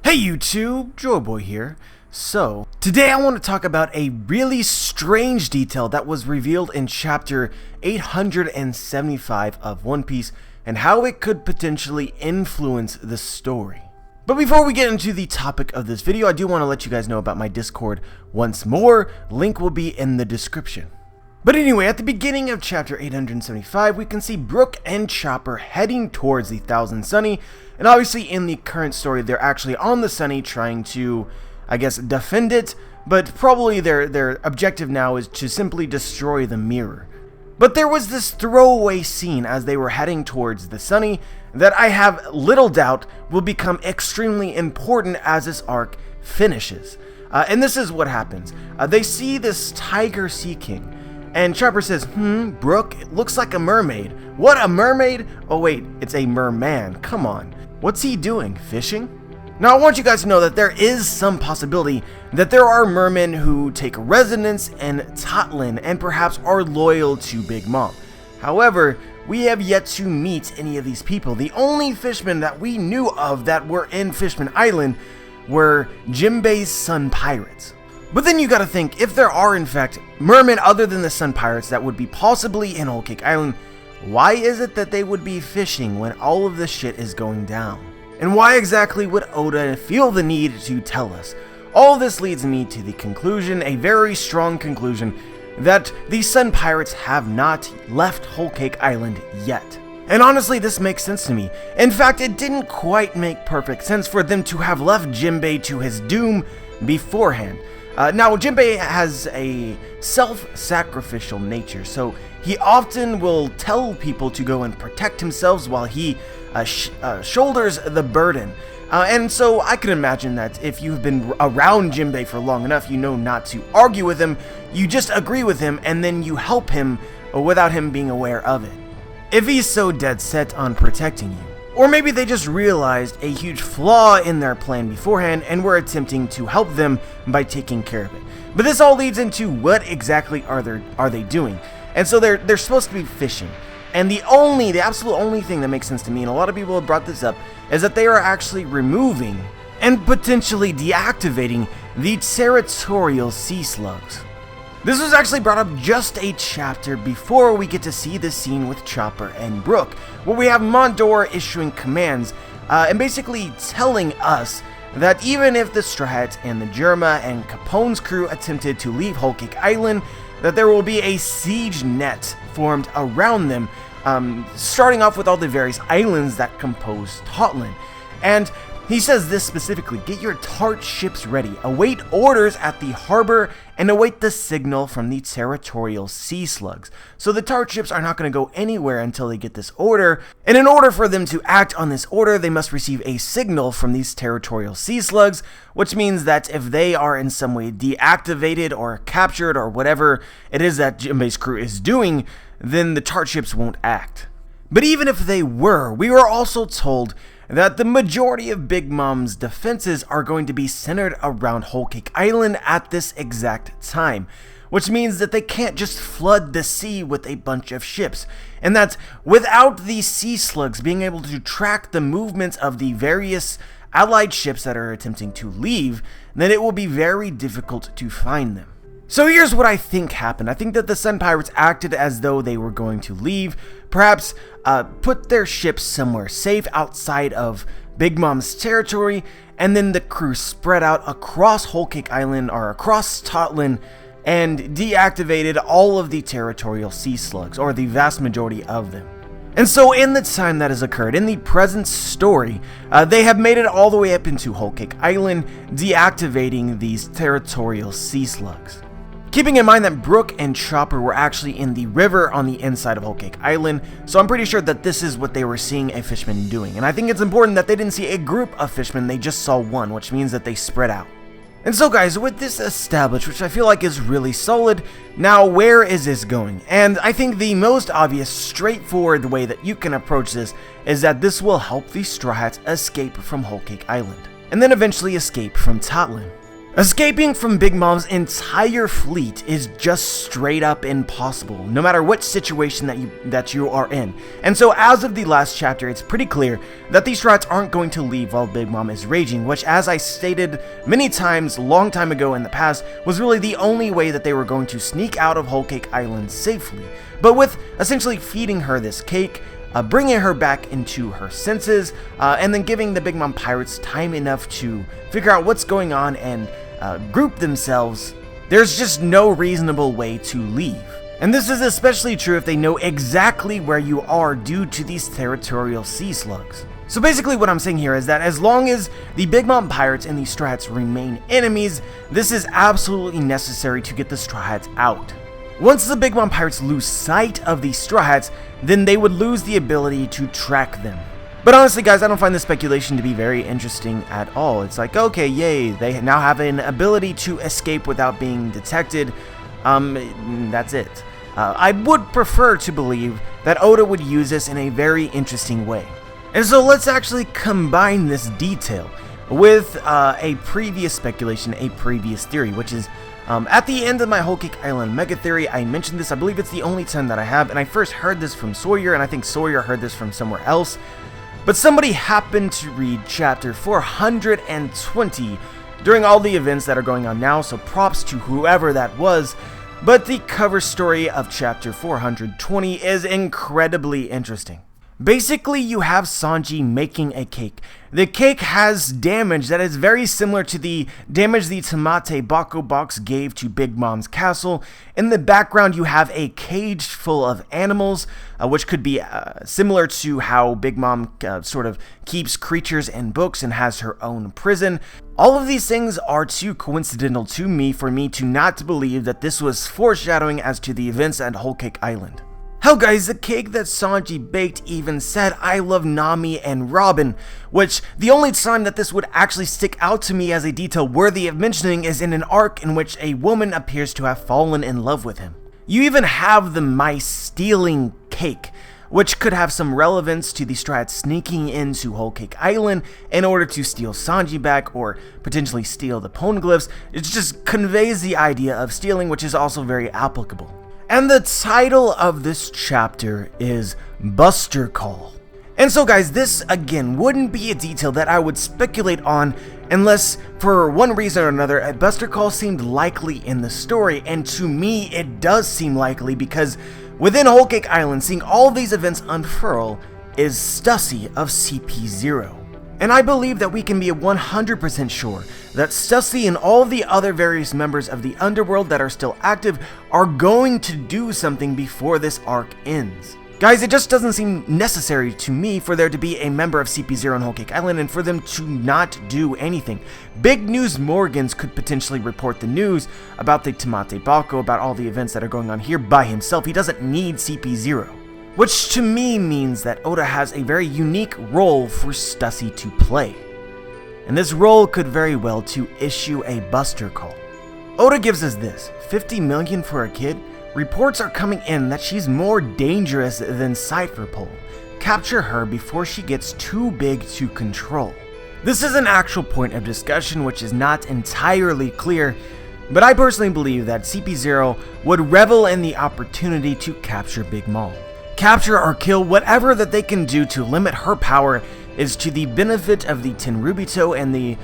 Hey YouTube, Joyboy here. So, today I want to talk about a really strange detail that was revealed in chapter 875 of One Piece and how it could potentially influence the story. But before we get into the topic of this video, I do want to let you guys know about my Discord once more. Link will be in the description. But anyway, at the beginning of chapter 875, we can see Brook and Chopper heading towards the Thousand Sunny, and obviously in the current story, they're actually on the Sunny trying to, I guess, defend it, but probably their objective now is to simply destroy the mirror. But there was this throwaway scene as they were heading towards the Sunny that I have little doubt will become extremely important as this arc finishes. And this is what happens. They see this Tiger Sea King, and Chopper says, Brook, it looks like a mermaid. What, a mermaid? Oh wait, it's a merman, come on. What's he doing, fishing? Now I want you guys to know that there is some possibility that there are mermen who take residence in Totland and perhaps are loyal to Big Mom. However, we have yet to meet any of these people. The only fishmen that we knew of that were in Fishman Island were Jinbei's Sun Pirates. But then you gotta think, if there are in fact mermen other than the Sun Pirates that would be possibly in Whole Cake Island, why is it that they would be fishing when all of this shit is going down? And why exactly would Oda feel the need to tell us? All this leads me to the conclusion, a very strong conclusion, that the Sun Pirates have not left Whole Cake Island yet. And honestly, this makes sense to me. In fact, it didn't quite make perfect sense for them to have left Jinbei to his doom beforehand. Now, Jinbei has a self-sacrificial nature, so he often will tell people to go and protect himself while he shoulders the burden. And so I can imagine that if you've been around Jinbei for long enough, you know not to argue with him, you just agree with him and then you help him without him being aware of it. If he's so dead set on protecting you. Or maybe they just realized a huge flaw in their plan beforehand and were attempting to help them by taking care of it. But this all leads into what exactly are they doing? And so they're supposed to be fishing. And the absolute only thing that makes sense to me, and a lot of people have brought this up, is that they are actually removing and potentially deactivating the territorial sea slugs. This was actually brought up just a chapter before we get to see the scene with Chopper and Brook, where we have Mondor issuing commands and basically telling us that even if the Straw Hats and the Germa and Capone's crew attempted to leave Whole Cake Island, that there will be a siege net formed around them, starting off with all the various islands that compose Totland. And he says this specifically: get your tart ships ready, await orders at the harbor, and await the signal from the territorial sea slugs. So the tart ships are not going to go anywhere until they get this order, and in order for them to act on this order, they must receive a signal from these territorial sea slugs, which means that if they are in some way deactivated or captured or whatever it is that Jinbei's crew is doing, then the tart ships won't act. But even if they were, we were also told that the majority of Big Mom's defenses are going to be centered around Whole Cake Island at this exact time, which means that they can't just flood the sea with a bunch of ships, and that without these sea slugs being able to track the movements of the various allied ships that are attempting to leave, then it will be very difficult to find them. So here's what I think happened. I think that the Sun Pirates acted as though they were going to leave, perhaps put their ships somewhere safe outside of Big Mom's territory, and then the crew spread out across Whole Cake Island or across Totland and deactivated all of the territorial sea slugs, or the vast majority of them. And so in the time that has occurred, in the present story, they have made it all the way up into Whole Cake Island, deactivating these territorial sea slugs. Keeping in mind that Brook and Chopper were actually in the river on the inside of Whole Cake Island, so I'm pretty sure that this is what they were seeing a fishman doing. And I think it's important that they didn't see a group of fishmen, they just saw one, which means that they spread out. And so guys, with this established, which I feel like is really solid, now where is this going? And I think the most obvious, straightforward way that you can approach this is that this will help the Straw Hats escape from Whole Cake Island, and then eventually escape from Totland. Escaping from Big Mom's entire fleet is just straight up impossible, no matter what situation that you are in. And so as of the last chapter, it's pretty clear that these strats aren't going to leave while Big Mom is raging, which, as I stated many times long time ago in the past, was really the only way that they were going to sneak out of Whole Cake Island safely. But with essentially feeding her this cake, bringing her back into her senses, and then giving the Big Mom pirates time enough to figure out what's going on and group themselves, there's just no reasonable way to leave. And this is especially true if they know exactly where you are due to these territorial sea slugs. So basically what I'm saying here is that as long as the Big Mom pirates and the strats remain enemies, this is absolutely necessary to get the Straw Hats out. Once the Big Mom pirates lose sight of the Straw Hats, then they would lose the ability to track them. But honestly, guys, I don't find this speculation to be very interesting at all. It's like, okay, yay, they now have an ability to escape without being detected. That's it. I would prefer to believe that Oda would use this in a very interesting way. And so let's actually combine this detail with a previous speculation, a previous theory, which is at the end of my Whole Cake Island Mega Theory, I mentioned this. I believe it's the only time that I have, and I first heard this from Sawyer, and I think Sawyer heard this from somewhere else. But somebody happened to read chapter 420 during all the events that are going on now, so props to whoever that was. But the cover story of chapter 420 is incredibly interesting. Basically, you have Sanji making a cake. The cake has damage that is very similar to the damage the Tamate Bako box gave to Big Mom's castle. In the background, you have a cage full of animals, which could be similar to how Big Mom sort of keeps creatures and books and has her own prison. All of these things are too coincidental to me for me to not believe that this was foreshadowing as to the events at Whole Cake Island. Hell guys, the cake that Sanji baked even said, "I love Nami and Robin," which the only time that this would actually stick out to me as a detail worthy of mentioning is in an arc in which a woman appears to have fallen in love with him. You even have the mice stealing cake, which could have some relevance to the strats sneaking into Whole Cake Island in order to steal Sanji back or potentially steal the poneglyphs. It just conveys the idea of stealing, which is also very applicable. And the title of this chapter is Buster Call. And so guys, this again wouldn't be a detail that I would speculate on unless for one reason or another a Buster Call seemed likely in the story, and to me it does seem likely because within Whole Cake Island, seeing all these events unfurl is Stussy of CP0. And I believe that we can be 100% sure that Stussy and all the other various members of the underworld that are still active are going to do something before this arc ends. Guys, it just doesn't seem necessary to me for there to be a member of CP0 on Whole Cake Island and for them to not do anything. Big News Morgans could potentially report the news about the Tamate Bako, about all the events that are going on here by himself. He doesn't need CP0. Which to me means that Oda has a very unique role for Stussy to play. And this role could very well to issue a Buster Call. Oda gives us this, 50 million for a kid? Reports are coming in that she's more dangerous than Cypher Pole. Capture her before she gets too big to control. This is an actual point of discussion which is not entirely clear, but I personally believe that CP0 would revel in the opportunity to capture Big Mom. Capture or kill, whatever that they can do to limit her power is to the benefit of the Tenryubito and the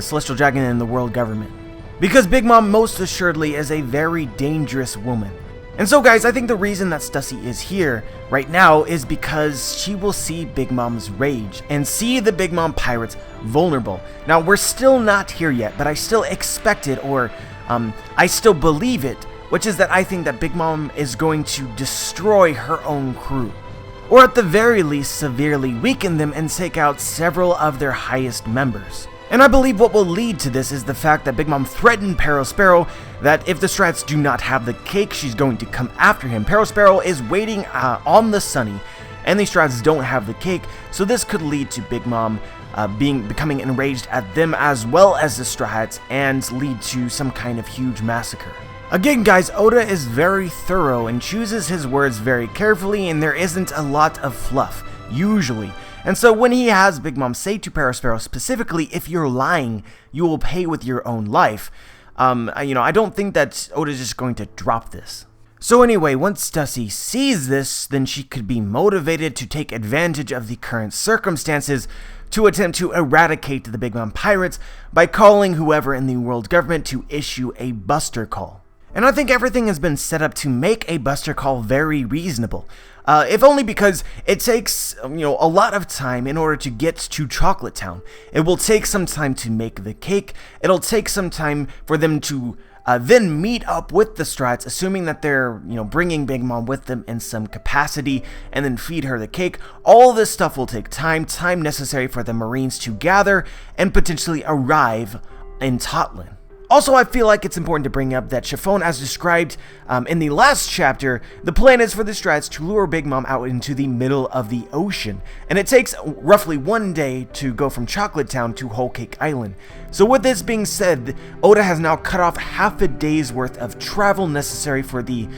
Celestial Dragon and the world government. Because Big Mom most assuredly is a very dangerous woman. And so guys, I think the reason that Stussy is here right now is because she will see Big Mom's rage and see the Big Mom pirates vulnerable. Now we're still not here yet, but I still expect it, or I still believe it, which is that I think that Big Mom is going to destroy her own crew, or at the very least severely weaken them and take out several of their highest members. And I believe what will lead to this is the fact that Big Mom threatened Perospero that if the strats do not have the cake, she's going to come after him. Perospero is waiting on the Sunny, and the strats don't have the cake, so this could lead to Big Mom becoming enraged at them as well as the Straw Hats and lead to some kind of huge massacre. Again guys, Oda is very thorough and chooses his words very carefully, and there isn't a lot of fluff, usually. And so when he has Big Mom say to Perispero specifically, if you're lying, you will pay with your own life, I don't think that Oda's just going to drop this. So anyway, once Stussy sees this, then she could be motivated to take advantage of the current circumstances to attempt to eradicate the Big Mom pirates by calling whoever in the world government to issue a buster call. And I think everything has been set up to make a buster call very reasonable. If only because it takes, a lot of time in order to get to Chocolate Town. It will take some time to make the cake. It'll take some time for them to then meet up with the Strats, assuming that they're, bringing Big Mom with them in some capacity, and then feed her the cake. All this stuff will take time necessary for the Marines to gather and potentially arrive in Totland. Also, I feel like it's important to bring up that Chiffon, as described in the last chapter, the plan is for the Strats to lure Big Mom out into the middle of the ocean, and it takes roughly 1 day to go from Chocolate Town to Whole Cake Island. So with this being said, Oda has now cut off half a day's worth of travel necessary for the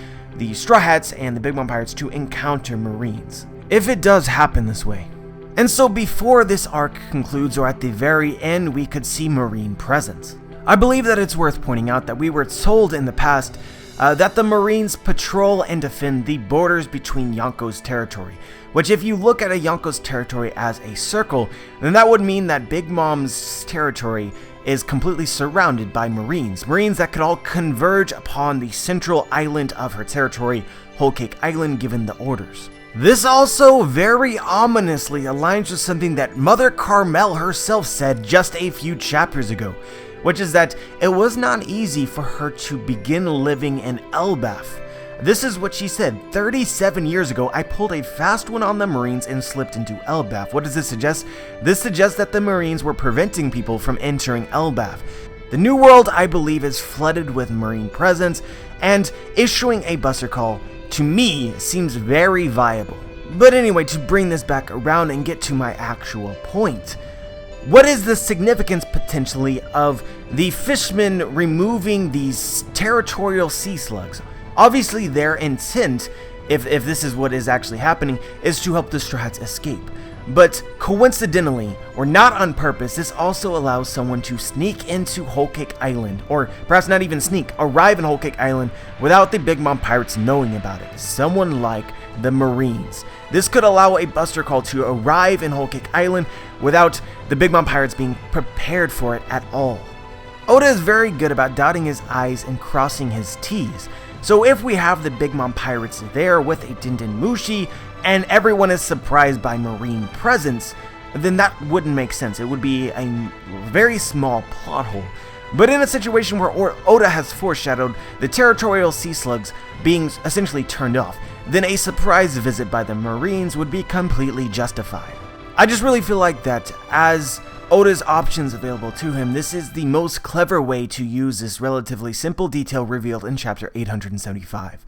Straw Hats and the Big Mom Pirates to encounter Marines, if it does happen this way. And so before this arc concludes, or at the very end, we could see Marine presence. I believe that it's worth pointing out that we were told in the past that the Marines patrol and defend the borders between Yonko's territory, which if you look at a Yonko's territory as a circle, then that would mean that Big Mom's territory is completely surrounded by Marines that could all converge upon the central island of her territory, Whole Cake Island, given the orders. This also very ominously aligns with something that Mother Carmel herself said just a few chapters ago, which is that it was not easy for her to begin living in Elbaf. This is what she said: 37 years ago, I pulled a fast one on the Marines and slipped into Elbaf. What does this suggest? This suggests that the Marines were preventing people from entering Elbaf. The New World, I believe, is flooded with Marine presence, and issuing a buster call, to me, seems very viable. But anyway, to bring this back around and get to my actual point, what is the significance potentially of the fishmen removing these territorial sea slugs? Obviously their intent, if this is what is actually happening, is to help the Strats escape. But coincidentally, or not on purpose, this also allows someone to sneak into Whole Cake Island, or perhaps not even sneak, arrive in Whole Cake Island without the Big Mom Pirates knowing about it. Someone like the Marines. This could allow a buster call to arrive in Whole Cake Island without the Big Mom Pirates being prepared for it at all. Oda is very good about dotting his I's and crossing his T's. So if we have the Big Mom Pirates there with a Denden Mushi, and everyone is surprised by Marine presence, then that wouldn't make sense. It would be a very small plot hole. But in a situation where Oda has foreshadowed the territorial sea slugs being essentially turned off, then a surprise visit by the Marines would be completely justified. I just really feel like that as Oda's options available to him, this is the most clever way to use this relatively simple detail revealed in chapter 875.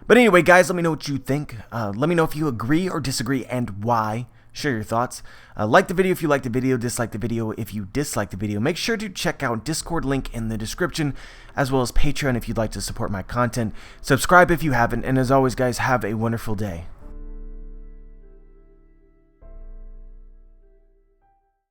But anyway, guys, let me know what you think. Let me know if you agree or disagree and why. Share your thoughts. Like the video if you liked the video, dislike the video if you dislike the video. Make sure to check out Discord link in the description, as well as Patreon if you'd like to support my content. Subscribe if you haven't, and as always, guys, have a wonderful day.